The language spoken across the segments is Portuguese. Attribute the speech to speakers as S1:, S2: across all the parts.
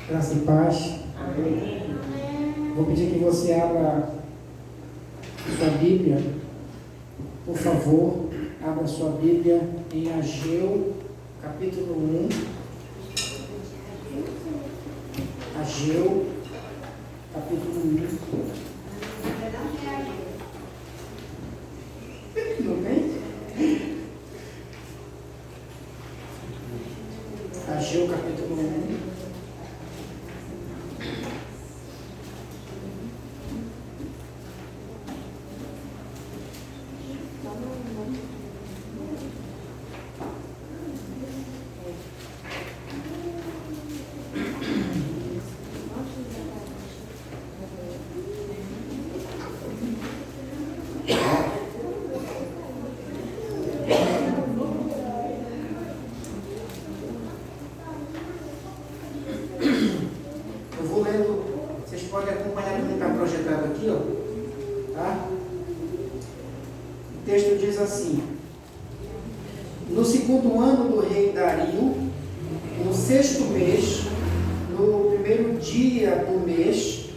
S1: Graça e paz.
S2: Amém.
S1: Vou pedir que você abra sua Bíblia, por favor. Abra sua Bíblia em Ageu, capítulo 1. Ageu, capítulo 1. Não tem? Ageu, capítulo 1. Eu vou lendo, vocês podem acompanhar como está projetado aqui, ó, tá? O texto diz assim: no segundo ano do rei Dario, no sexto mês, no primeiro dia do mês,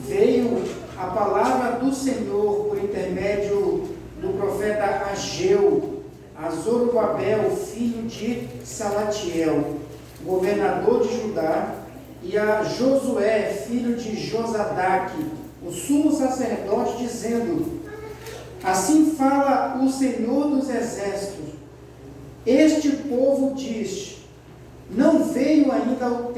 S1: veio a palavra do Senhor por intermédio do profeta Ageu a Zorobabel, filho de Salatiel, governador de Judá, e a Josué, filho de Josadaque, o sumo sacerdote, dizendo: assim fala o Senhor dos exércitos, este povo diz, não veio ainda o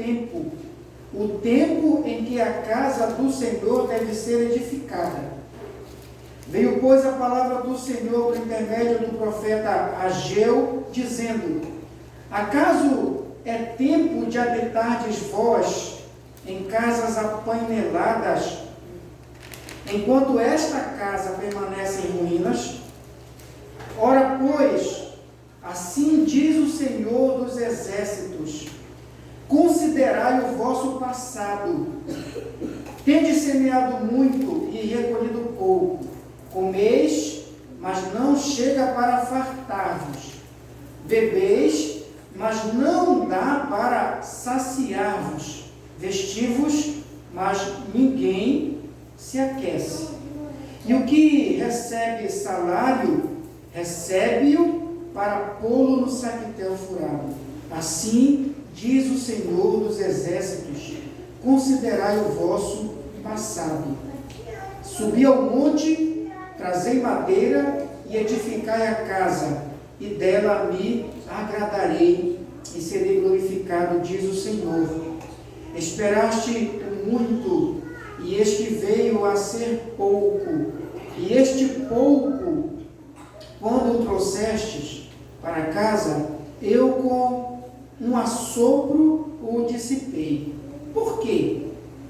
S1: tempo em que a casa do Senhor deve ser edificada. Veio, pois, a palavra do Senhor por intermédio do profeta Ageu, dizendo: acaso é tempo de habitardes vós em casas apaineladas, enquanto esta casa permanece em ruínas? Ora, pois, assim diz o Senhor dos exércitos: considerai o vosso passado. Tendes semeado muito e recolhido pouco. Comeis, mas não chega para fartar-vos. Bebeis, mas não dá para saciar-vos. Vestivos, mas ninguém se aquece. E o que recebe salário, recebe-o para pô-lo no saquetel furado. Assim diz o Senhor dos exércitos: considerai o vosso passado. Subi ao monte, trazei madeira e edificai a casa, e dela me agradarei e serei glorificado, diz o Senhor. Esperaste muito, e este veio a ser pouco, e este pouco, quando o trouxestes para casa, eu com um assopro o dissipei. Por quê?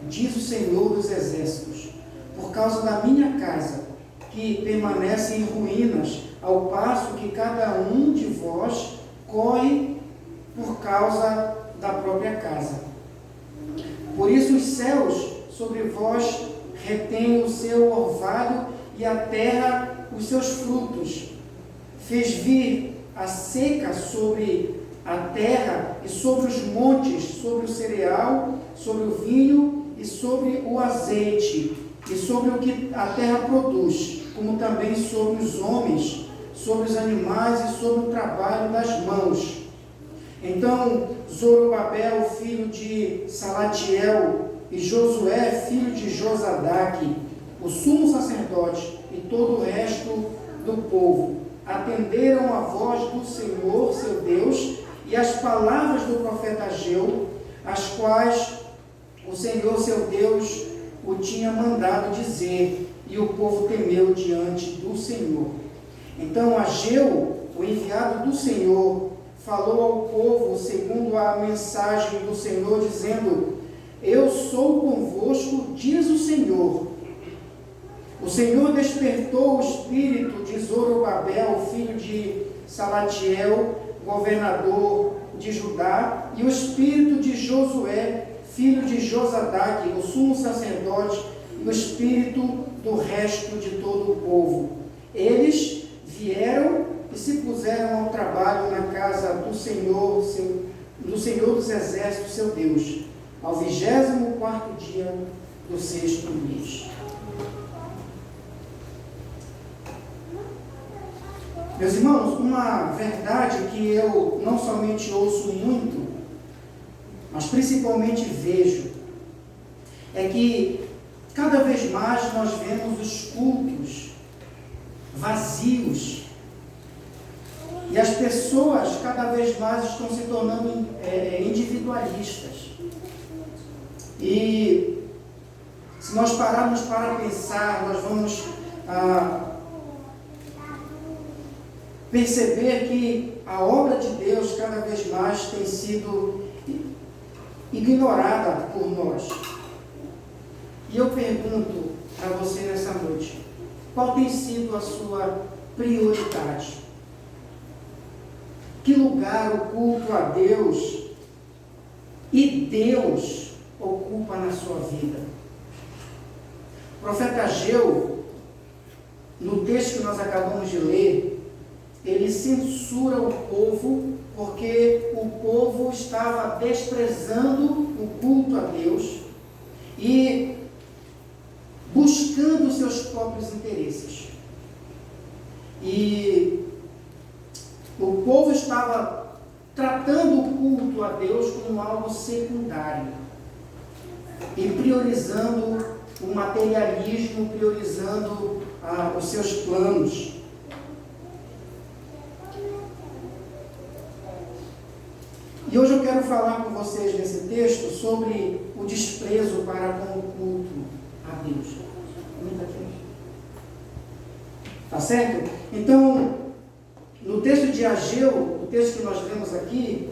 S1: Diz o Senhor dos exércitos: por causa da minha casa, que permanece em ruínas, ao passo que cada um de vós corre por causa da própria casa. Por isso os céus sobre vós retêm o seu orvalho, e a terra os seus frutos. Fez vir a seca sobre a terra e sobre os montes, sobre o cereal, sobre o vinho e sobre o azeite, e sobre o que a terra produz, como também sobre os homens, sobre os animais e sobre o trabalho das mãos. Então Zorobabel, filho de Salatiel, e Josué, filho de Josadaque, o sumo sacerdote, e todo o resto do povo, atenderam a voz do Senhor, seu Deus, e as palavras do profeta Ageu, as quais o Senhor, seu Deus, o tinha mandado dizer, e o povo temeu diante do Senhor. Então Ageu, o enviado do Senhor, falou ao povo segundo a mensagem do Senhor, dizendo: eu sou convosco, diz o Senhor. O Senhor despertou o espírito de Zorobabel, filho de Salatiel, governador de Judá, e o espírito de Josué, filho de Josadaque, o sumo sacerdote, e o espírito do resto de todo o povo. Eles vieram e se puseram ao trabalho na casa do Senhor dos exércitos, seu Deus. ao 24º dia do 6º mês. Meus irmãos, uma verdade que eu não somente ouço muito, mas principalmente vejo, é que cada vez mais nós vemos os cultos vazios e as pessoas cada vez mais estão se tornando individualistas. E se nós pararmos para pensar, nós vamos perceber que a obra de Deus cada vez mais tem sido ignorada por nós. E eu pergunto para você nessa noite, qual tem sido a sua prioridade? Que lugar o culto a Deus e Deus ocupa na sua vida? O profeta Ageu, no texto que nós acabamos de ler, ele censura o povo porque o povo estava desprezando o culto a Deus e buscando seus próprios interesses. E o povo estava tratando o culto a Deus como algo secundário e priorizando o materialismo, priorizando os seus planos. E hoje eu quero falar com vocês nesse texto sobre o desprezo para com o culto a Deus. Tá certo? Então, no texto de Ageu, o texto que nós vemos aqui,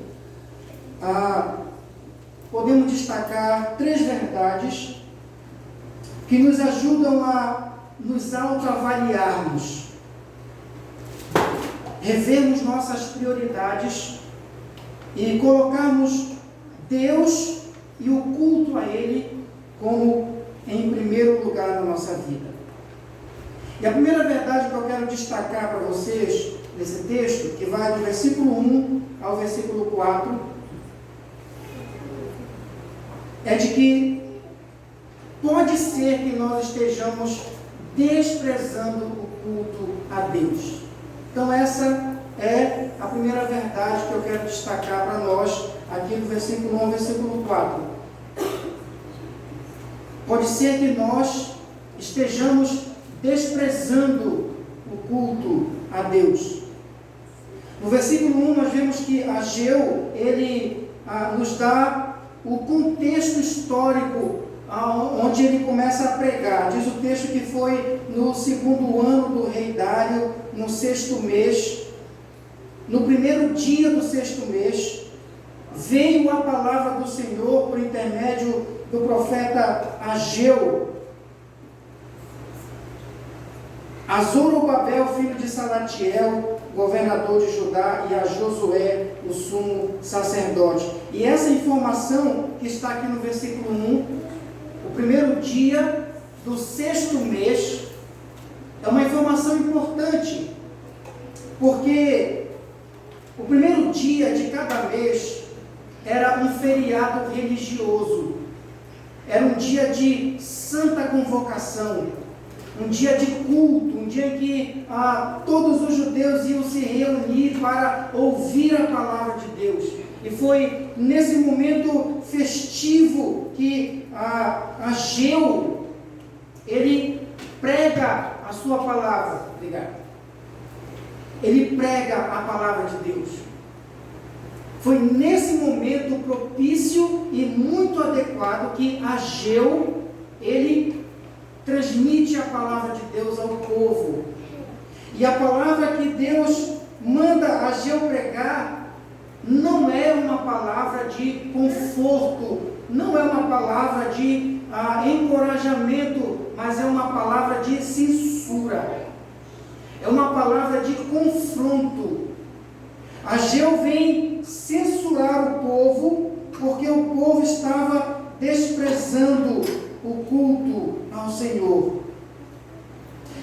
S1: podemos destacar 3 verdades que nos ajudam a nos autoavaliarmos, revermos nossas prioridades e colocarmos Deus e o culto a Ele como em primeiro lugar na nossa vida. E a primeira verdade que eu quero destacar para vocês nesse texto, que vai do versículo 1 ao versículo 4, é de que pode ser que nós estejamos desprezando o culto a Deus. Então essa é a primeira verdade que eu quero destacar para nós, aqui no versículo 1 ao versículo 4. Pode ser que nós estejamos desprezando o culto a Deus. No versículo 1 nós vemos que Ageu, ele nos dá o contexto histórico onde ele começa a pregar. Diz o texto que foi no 2º ano do rei Dário, no 6º mês. No primeiro dia do 6º mês, veio a palavra do Senhor por intermédio do profeta Ageu a Zorobabel, filho de Salatiel, governador de Judá, e a Josué, o sumo sacerdote. E essa informação que está aqui no versículo 1, o primeiro dia do 6º mês, é uma informação importante, porque o primeiro dia de cada mês era um feriado religioso, era um dia de santa convocação, um dia de culto, um dia em que todos os judeus iam se reunir para ouvir a palavra de Deus. E foi nesse momento festivo que Ageu, ele prega a sua palavra. Obrigado. Ele prega a palavra de Deus. Foi nesse momento propício e muito adequado que Ageu, ele transmite a palavra de Deus ao povo. E a palavra que Deus manda Ageu pregar não é uma palavra de conforto, não é uma palavra de encorajamento, mas é uma palavra de censura. É uma palavra de confronto. Ageu vem censurar o povo, porque o povo estava desprezando o culto ao Senhor.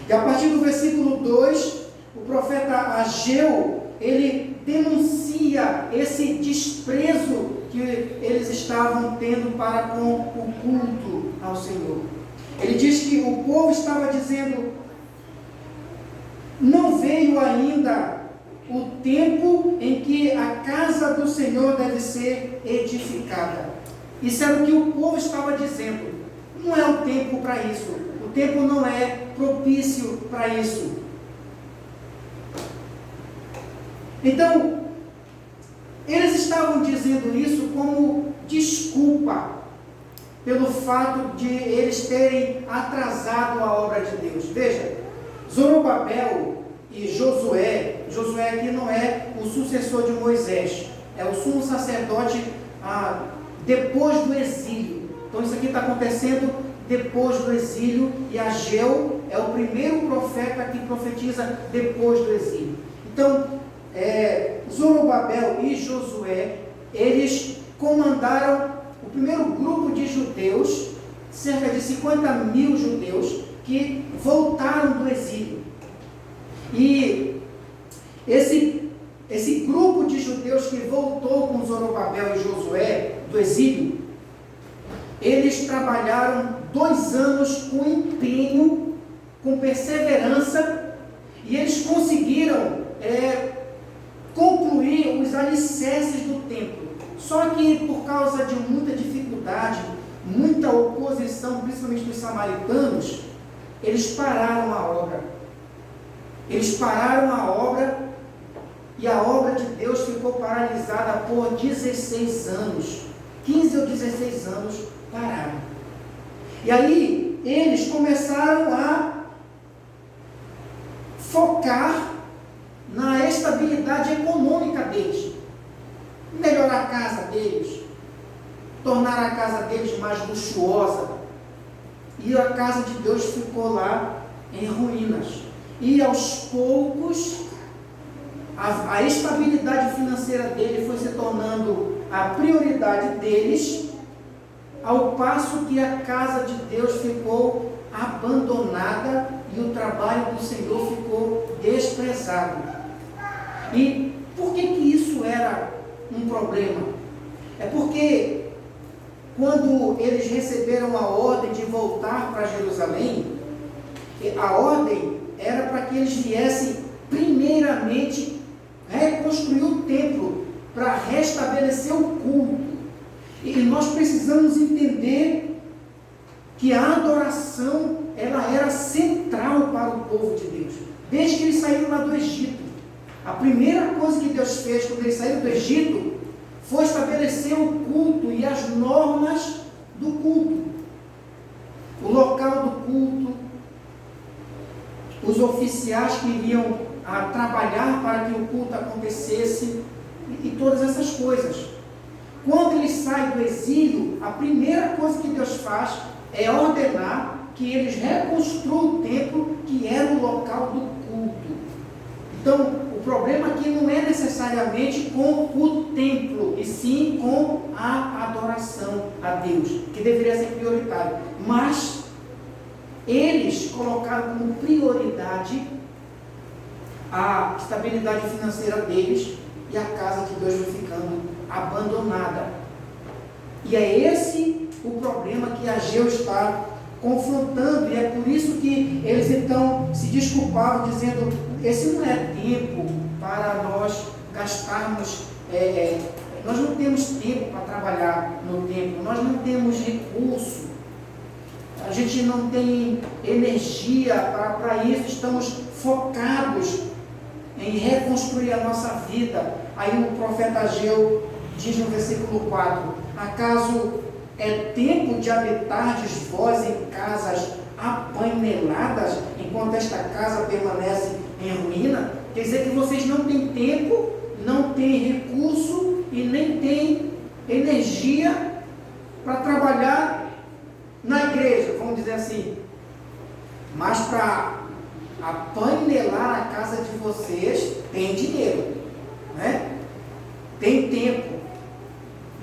S1: E a partir do versículo 2, o profeta Ageu, ele denuncia esse desprezo que eles estavam tendo para com o culto ao Senhor. Ele diz que o povo estava dizendo: não veio ainda o tempo em que a casa do Senhor deve ser edificada. Isso era o que o povo estava dizendo. Não é o tempo para isso. O tempo não é propício para isso. Então, eles estavam dizendo isso como desculpa pelo fato de eles terem atrasado a obra de Deus. Veja, Zorobabel e Josué aqui não é o sucessor de Moisés, é o sumo sacerdote depois do exílio. Então isso aqui está acontecendo depois do exílio, e Ageu é o primeiro profeta que profetiza depois do exílio. Então, Zorobabel e Josué, eles comandaram o primeiro grupo de judeus, cerca de 50 mil judeus, que voltaram do exílio. E esse grupo de judeus que voltou com Zorobabel e Josué do exílio, eles trabalharam 2 anos com empenho, com perseverança, e eles conseguiram concluir os alicerces do templo. Só que por causa de muita dificuldade, muita oposição, principalmente dos samaritanos, eles pararam a obra. Eles pararam a obra, e a obra de Deus ficou paralisada por 16 anos. 15 ou 16 anos pararam. E aí eles começaram a focar na estabilidade econômica deles, melhorar a casa deles, tornar a casa deles mais luxuosa. E a casa de Deus ficou lá em ruínas. E aos poucos, a estabilidade financeira dele foi se tornando a prioridade deles, ao passo que a casa de Deus ficou abandonada e o trabalho do Senhor ficou desprezado. E por que isso era um problema? É porque quando eles receberam a ordem de voltar para Jerusalém, a ordem era para que eles viessem primeiramente reconstruir o templo, para restabelecer o culto. E nós precisamos entender que a adoração, ela era central para o povo de Deus, desde que eles saíram lá do Egito. A primeira coisa que Deus fez quando eles saíram do Egito foi estabelecer o culto e as normas do culto, o local do culto, os oficiais que iriam trabalhar para que o culto acontecesse, e todas essas coisas. Quando eles saem do exílio, a primeira coisa que Deus faz é ordenar que eles reconstruam o templo, que era o local do culto. Então, o problema aqui não é necessariamente com o templo, e sim com a adoração a Deus, que deveria ser prioritário. Mas eles colocaram como prioridade a estabilidade financeira deles, e a casa de Deus foi ficando abandonada. E é esse o problema que Ageu está confrontando, e é por isso que eles então se desculpavam, dizendo: esse não é tempo para nós gastarmos, nós não temos tempo para trabalhar no templo, nós não temos recurso, a gente não tem energia para isso, estamos focados em reconstruir a nossa vida. Aí o profeta Ageu diz no versículo 4: acaso é tempo de habitardes vós em casas apaineladas, enquanto esta casa permanece em ruína? Quer dizer que vocês não têm tempo, não têm recurso e nem têm energia para trabalhar na igreja, vamos dizer assim. Mas para apainelar a casa de vocês, tem dinheiro, né? Tem tempo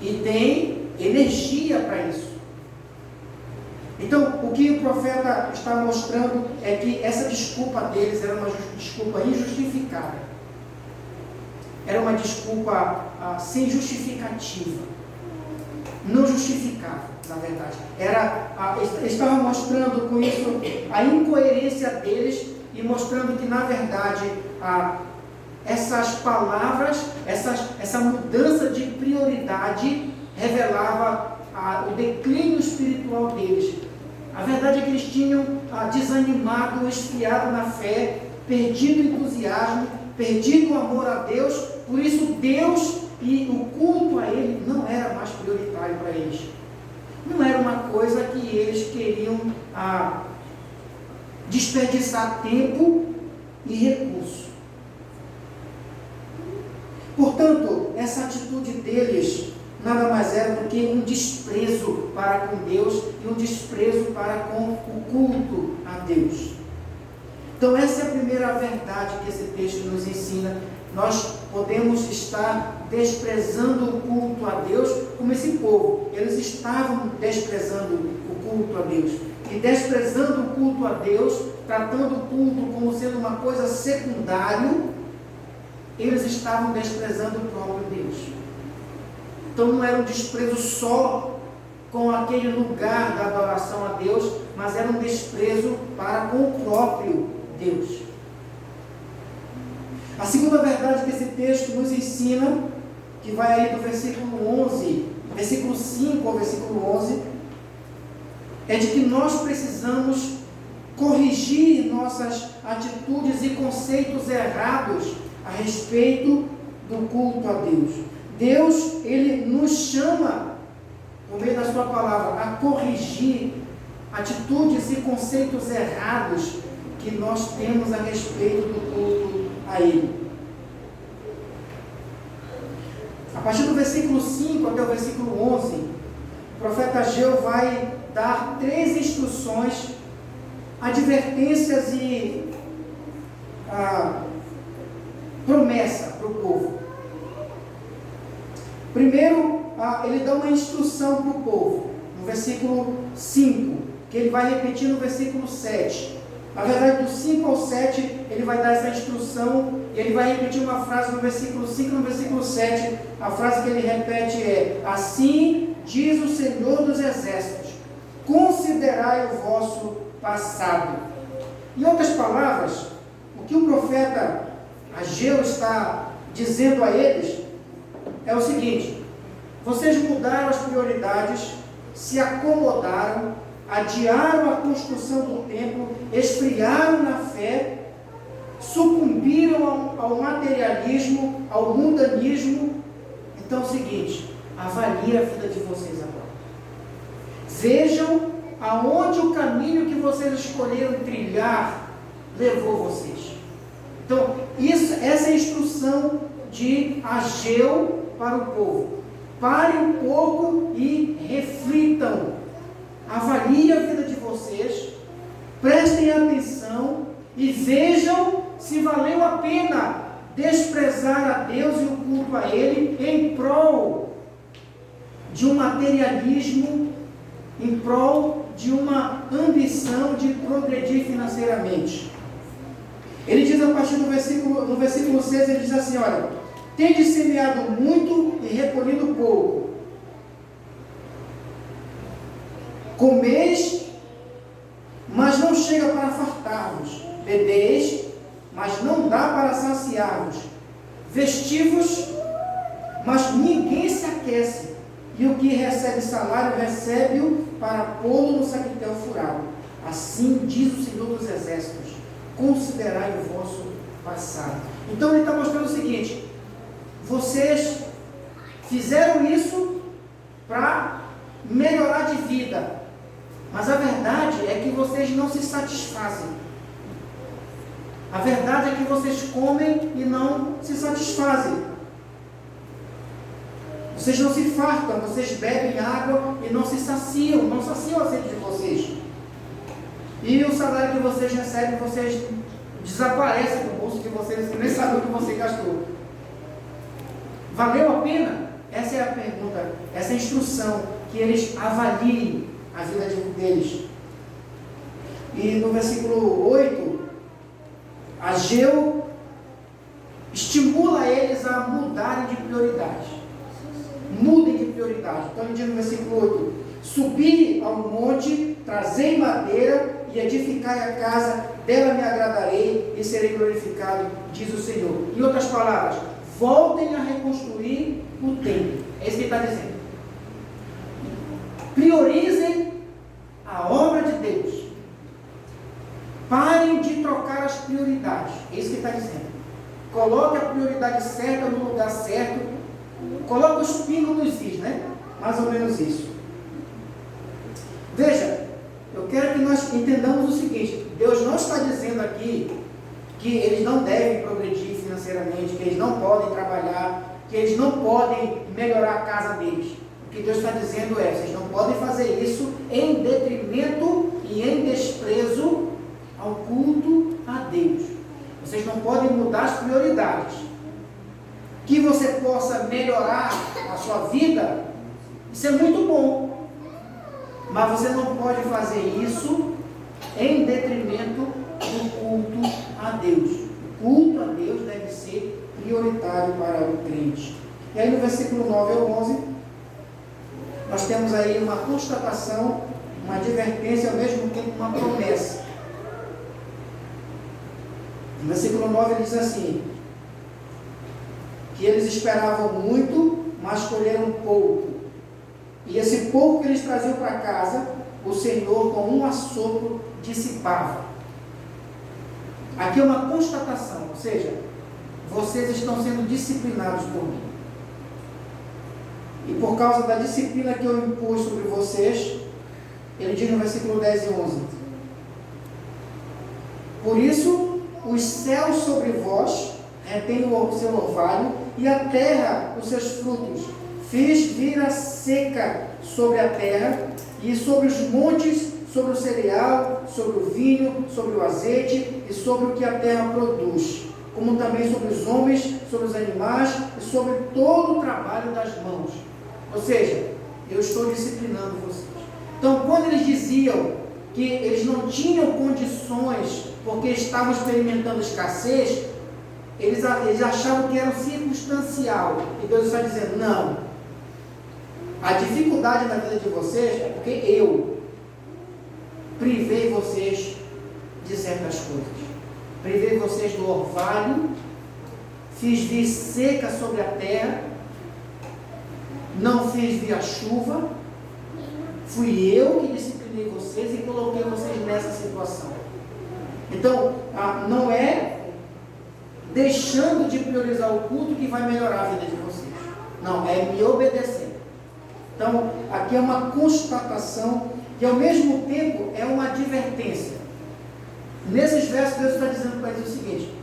S1: e tem energia para isso. Então, o que o profeta está mostrando é que essa desculpa deles era uma desculpa injustificada. Era uma desculpa sem justificativa. não justificava, na verdade. Estava mostrando com isso a incoerência deles e mostrando que, na verdade, essas palavras, essa mudança de prioridade revelava o declínio espiritual deles. A verdade é que eles tinham desanimado, esfriado na fé, perdido o entusiasmo, perdido o amor a Deus. Por isso Deus e o culto a Ele não era mais prioritário para eles. Não era uma coisa que eles queriam desperdiçar tempo e recurso. Portanto, essa atitude deles nada mais era do que um desprezo para com Deus e um desprezo para com o culto a Deus. Então essa é a primeira verdade que esse texto nos ensina. Nós podemos estar desprezando o culto a Deus como esse povo. Eles estavam desprezando o culto a Deus. E desprezando o culto a Deus, tratando o culto como sendo uma coisa secundária, eles estavam desprezando o próprio Deus. Então não era um desprezo só com aquele lugar da adoração a Deus, mas era um desprezo para com o próprio Deus. A segunda verdade que esse texto nos ensina, que vai aí do versículo 11, versículo 5 ao versículo 11, é de que nós precisamos corrigir nossas atitudes e conceitos errados a respeito do culto a Deus. Deus, Ele nos chama, por meio da sua palavra, a corrigir atitudes e conceitos errados que nós temos a respeito do culto a Ele. A partir do versículo 5 até o versículo 11, o profeta Ageu vai dar 3 instruções, advertências e promessa para o povo. Primeiro, ele dá uma instrução para o povo, no versículo 5, que ele vai repetir no versículo 7. Na verdade, do 5 ao 7, ele vai dar essa instrução, e ele vai repetir uma frase no versículo 5 e no versículo 7. A frase que ele repete é: assim diz o Senhor dos Exércitos, considerai o vosso passado. Em outras palavras, o que o profeta Ageu está dizendo a eles é o seguinte: vocês mudaram as prioridades, se acomodaram, adiaram a construção do templo, esfriaram na fé, sucumbiram ao materialismo, ao mundanismo. Então é o seguinte, avalie a vida de vocês agora. Vejam aonde o caminho que vocês escolheram trilhar levou vocês. Então, essa é a instrução de Ageu para o povo. Parem um pouco e reflitam. Avaliem a vida de vocês, prestem atenção e vejam se valeu a pena desprezar a Deus e o culto a Ele em prol de um materialismo, em prol de uma ambição de progredir financeiramente. Ele diz a partir no versículo 6, ele diz assim: olha, tendes semeado muito e recolhido pouco. Comeis, mas não chega para fartar-vos. Bebeis, mas não dá para saciar-vos. Vestivos, mas ninguém se aquece. E o que recebe salário, recebe-o para pô-lo no saquetel furado. Assim diz o Senhor dos Exércitos: considerai o vosso passado. Então ele está mostrando o seguinte: vocês fizeram isso para melhorar de vida, mas a verdade é que vocês não se satisfazem. A verdade é que vocês comem e não se satisfazem. Vocês não se fartam, vocês bebem água e não se saciam, não saciam a sede de vocês. E o salário que vocês recebem, vocês desaparecem do bolso de vocês, nem sabem o que você gastou. Valeu a pena? Essa é a pergunta, essa é a instrução, que eles avaliem a vida deles. E no versículo 8, Ageu estimula eles a mudarem de prioridade. Mudem de prioridade. Então ele diz no versículo 8: subi ao monte, trazei madeira e edificai a casa, dela me agradarei e serei glorificado, diz o Senhor. Em outras palavras, voltem a reconstruir o templo. É isso que ele está dizendo. Priorizem a obra de Deus. Parem de trocar as prioridades. É isso que ele está dizendo. Coloque a prioridade certa no lugar certo. Coloque os pingos nos is, né? Mais ou menos isso. Veja, eu quero que nós entendamos o seguinte: Deus não está dizendo aqui que eles não devem progredir financeiramente, que eles não podem trabalhar, que eles não podem melhorar a casa deles. O que Deus está dizendo é: vocês não podem fazer isso em detrimento e em desprezo ao culto a Deus. Vocês não podem mudar as prioridades. Que você possa melhorar a sua vida, isso é muito bom. Mas você não pode fazer isso em detrimento do culto a Deus. O culto a Deus deve ser prioritário para o crente. E aí no versículo 9 ao 11, nós temos aí uma constatação, uma advertência, ao mesmo tempo uma promessa. No versículo 9 ele diz assim: que eles esperavam muito, mas colheram pouco. E esse pouco que eles traziam para casa, o Senhor com um assopro dissipava. Aqui é uma constatação, ou seja, vocês estão sendo disciplinados por mim. E por causa da disciplina que eu impus sobre vocês, ele diz no versículo 10 e 11: por isso, os céus sobre vós retêm o seu orvalho, e a terra os seus frutos. Fiz vir a seca sobre a terra, e sobre os montes, sobre o cereal, sobre o vinho, sobre o azeite, e sobre o que a terra produz, como também sobre os homens, sobre os animais, e sobre todo o trabalho das mãos. Ou seja, eu estou disciplinando vocês. Então, quando eles diziam que eles não tinham condições, porque estavam experimentando escassez, eles achavam que era circunstancial. E Deus está dizendo: não. A dificuldade na vida de vocês é porque eu privei vocês de certas coisas. Privei vocês do orvalho, fiz vir seca sobre a terra, não fiz vir a chuva. Fui eu que disciplinei vocês e coloquei vocês nessa situação. Então, não é deixando de priorizar o culto que vai melhorar a vida de vocês. Não, é me obedecer. Então, aqui é uma constatação e ao mesmo tempo é uma advertência. Nesses versos, Deus está dizendo para eles o seguinte: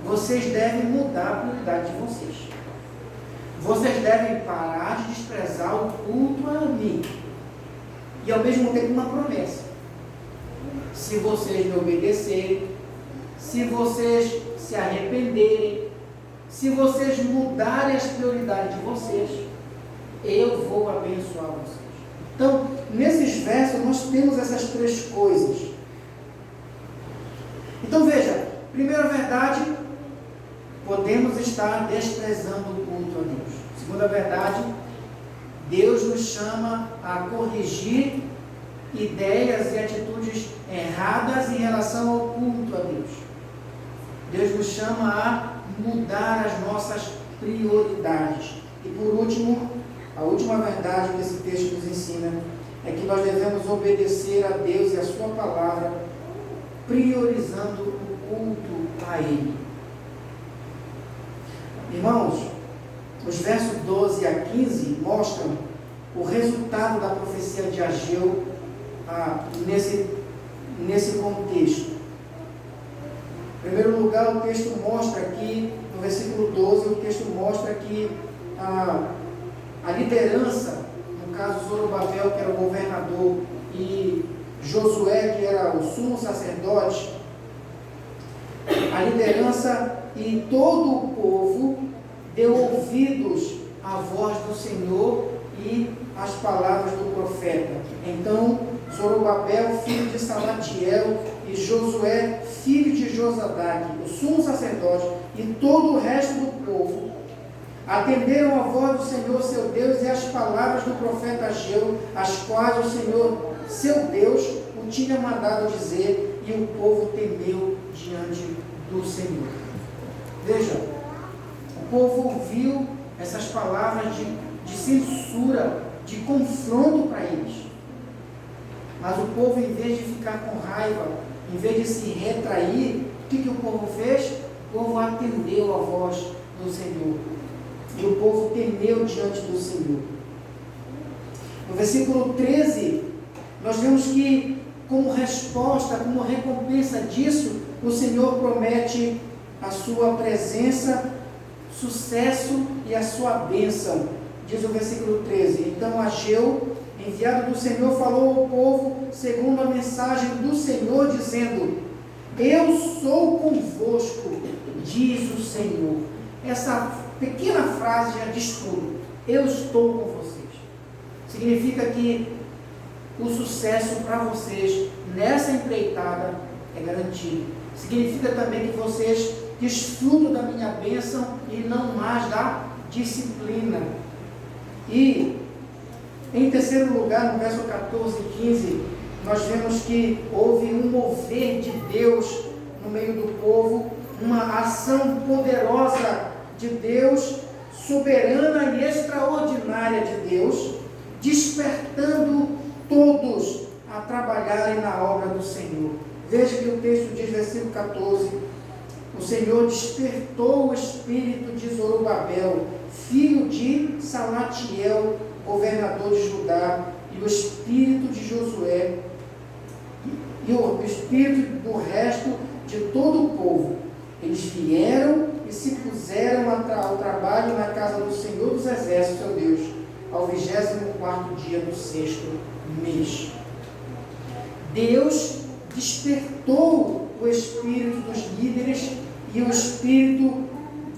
S1: vocês devem mudar a prioridade de vocês. Vocês devem parar de desprezar o culto a mim. E ao mesmo tempo uma promessa: se vocês me obedecerem, se vocês se arrependerem, se vocês mudarem as prioridades de vocês, eu vou abençoar vocês. Então, nesses versos nós temos essas três coisas. Então veja, primeira verdade, podemos estar desprezando o culto a Deus. Segunda verdade, Deus nos chama a corrigir ideias e atitudes erradas em relação ao culto a Deus. Deus nos chama a mudar as nossas prioridades. E por último, a última verdade que esse texto nos ensina é que nós devemos obedecer a Deus e a sua palavra, priorizando o culto a Ele. Irmãos, os versos 12 a 15 mostram o resultado da profecia de Ageu nesse contexto. Em primeiro lugar, o texto mostra aqui, no versículo 12, o texto mostra que a liderança, no caso Zorobabel, que era o governador, e Josué, que era o sumo sacerdote, a liderança e todo o povo deu ouvidos à voz do Senhor e às palavras do profeta. Então, Zorobabel, filho de Salatiel, e Josué, filho de Josadaque, o sumo sacerdote, e todo o resto do povo Atenderam a voz do Senhor, seu Deus, e as palavras do profeta Ageu, as quais o Senhor, seu Deus, o tinha mandado dizer, e o povo temeu diante do Senhor. Veja, o povo ouviu essas palavras de censura, de confronto para eles. Mas o povo, em vez de ficar com raiva, em vez de se retrair, o que o povo fez? O povo atendeu a voz do Senhor. E o povo temeu diante do Senhor. No versículo 13, nós vemos que, como resposta, como recompensa disso, o Senhor promete a sua presença, sucesso e a sua bênção. Diz o versículo 13: Então Ageu, enviado do Senhor, falou ao povo segundo a mensagem do Senhor, dizendo: Eu sou convosco, diz o Senhor. Essa pequena frase já diz tudo. Eu estou com vocês. Significa que o sucesso para vocês nessa empreitada é garantido. Significa também que vocês desfrutam da minha bênção e não mais da disciplina. E, em terceiro lugar, no verso 14 e 15, nós vemos que houve um mover de Deus no meio do povo, uma ação poderosa de Deus, soberana e extraordinária de Deus, despertando todos a trabalharem na obra do Senhor. Veja que o texto diz, versículo 14: O Senhor despertou o espírito de Zorobabel, filho de Salatiel, governador de Judá, e o espírito de Josué, e o espírito do resto de todo o povo. Eles vieram e se puseram ao trabalho na casa do Senhor dos Exércitos, seu Deus, ao 24º dia do 6º mês. Deus despertou o espírito dos líderes e o espírito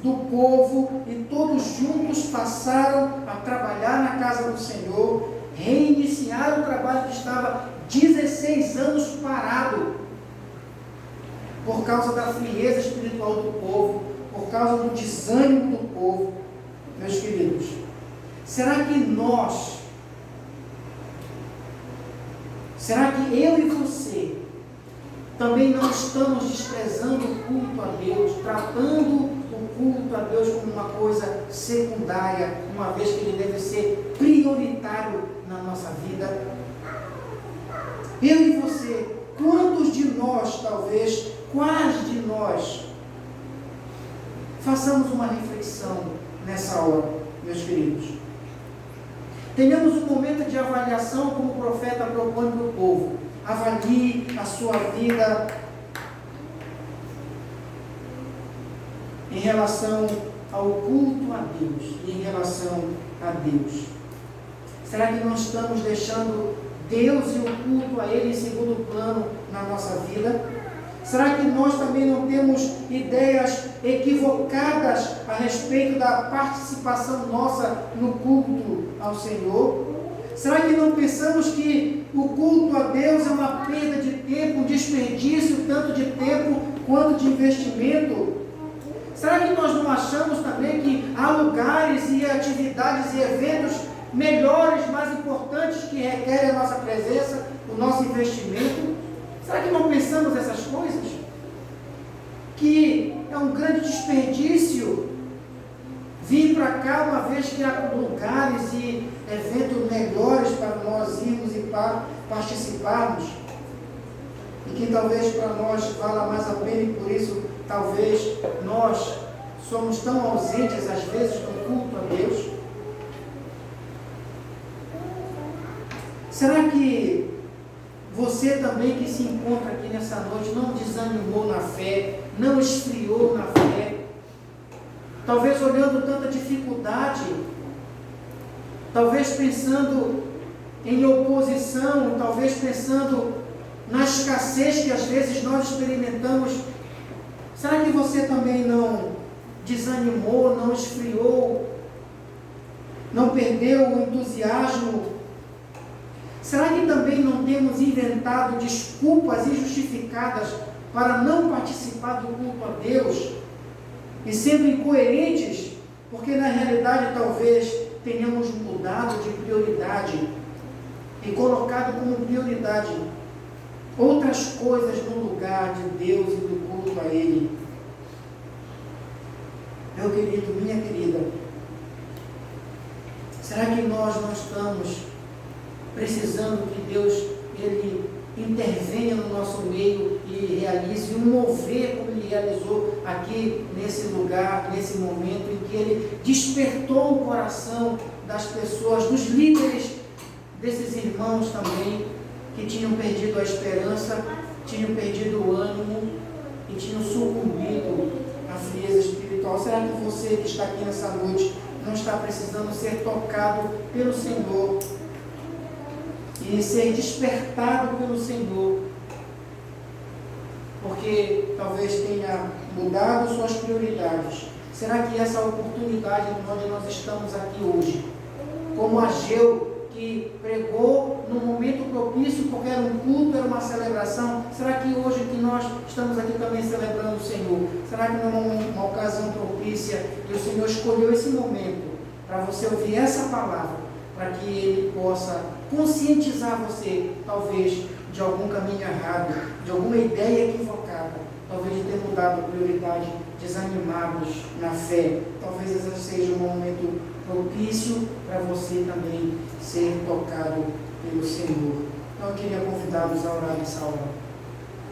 S1: do povo, e todos juntos passaram a trabalhar na casa do Senhor, reiniciaram o trabalho que estava 16 anos parado, por causa da frieza espiritual do povo, por causa do desânimo do povo. Meus queridos, será que eu e você também não estamos desprezando o culto a Deus, tratando o culto a Deus como uma coisa secundária, uma vez que ele deve ser prioritário na nossa vida? Eu e você, quantos de nós, talvez, quais de nós, façamos uma reflexão nessa hora, meus queridos. Tenhamos um momento de avaliação, como o profeta propõe para o povo. Avalie a sua vida em relação ao culto a Deus e em relação a Deus. Será que nós estamos deixando Deus e o culto a Ele em segundo plano na nossa vida? Será que nós também não temos ideias equivocadas a respeito da participação nossa no culto ao Senhor? Será que não pensamos que o culto a Deus é uma perda de tempo, um desperdício tanto de tempo quanto de investimento? Será que nós não achamos também que há lugares e atividades e eventos melhores, mais importantes, que requerem a nossa presença, o nosso investimento? Será que não pensamos essas coisas? Que é um grande desperdício vir para cá, uma vez que há lugares e eventos melhores para nós irmos e para participarmos, e que talvez para nós valha mais a pena, e por isso talvez nós somos tão ausentes às vezes do culto a Deus. Será que você também que se encontra aqui nessa noite não desanimou na fé, não esfriou na fé? Talvez olhando tanta dificuldade, talvez pensando em oposição, talvez pensando na escassez que às vezes nós experimentamos. Será que você também não desanimou, não esfriou, não perdeu o entusiasmo? Será que também não temos inventado desculpas injustificadas para não participar do culto a Deus? E sendo incoerentes Porque na realidade talvez tenhamos mudado de prioridade e colocado como prioridade outras coisas no lugar de Deus e do culto a Ele. Meu querido, minha querida, será que nós não estamos precisando que Deus Ele intervenha no nosso meio e realize um mover como Ele realizou aqui nesse lugar, nesse momento em que Ele despertou o coração das pessoas, dos líderes desses irmãos também, que tinham perdido a esperança, tinham perdido o ânimo e tinham sucumbido à frieza espiritual? Será que você que está aqui nessa noite não está precisando ser tocado pelo Senhor e ser despertado pelo Senhor? Porque talvez tenha mudado suas prioridades. Será que essa oportunidade onde nós estamos aqui hoje, como Ageu, que pregou no momento propício, porque era um culto, era uma celebração, será que hoje que nós estamos aqui também celebrando o Senhor, será que não é uma ocasião propícia e o Senhor escolheu esse momento para você ouvir essa palavra, para que Ele possa conscientizar você, talvez, de algum caminho errado, de alguma ideia equivocada, talvez de ter mudado a prioridade, desanimados na fé? Talvez esse seja um momento propício para você também ser tocado pelo Senhor. Então eu queria convidá-los a orar nessa hora.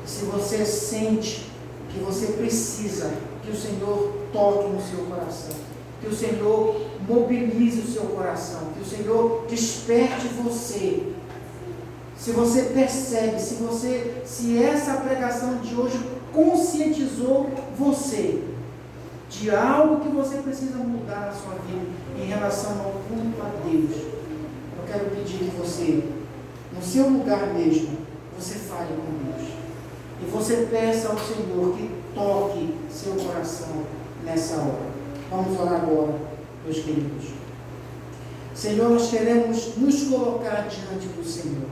S1: Se você sente que você precisa que o Senhor toque no seu coração, que o Senhor mobilize o seu coração, que o Senhor desperte você, se você percebe, se essa pregação de hoje conscientizou você de algo que você precisa mudar na sua vida em relação ao culto a Deus, eu quero pedir que você, no seu lugar mesmo, você fale com Deus e você peça ao Senhor que toque seu coração nessa hora. Vamos orar agora, meus queridos. Senhor, nós queremos nos colocar diante do Senhor.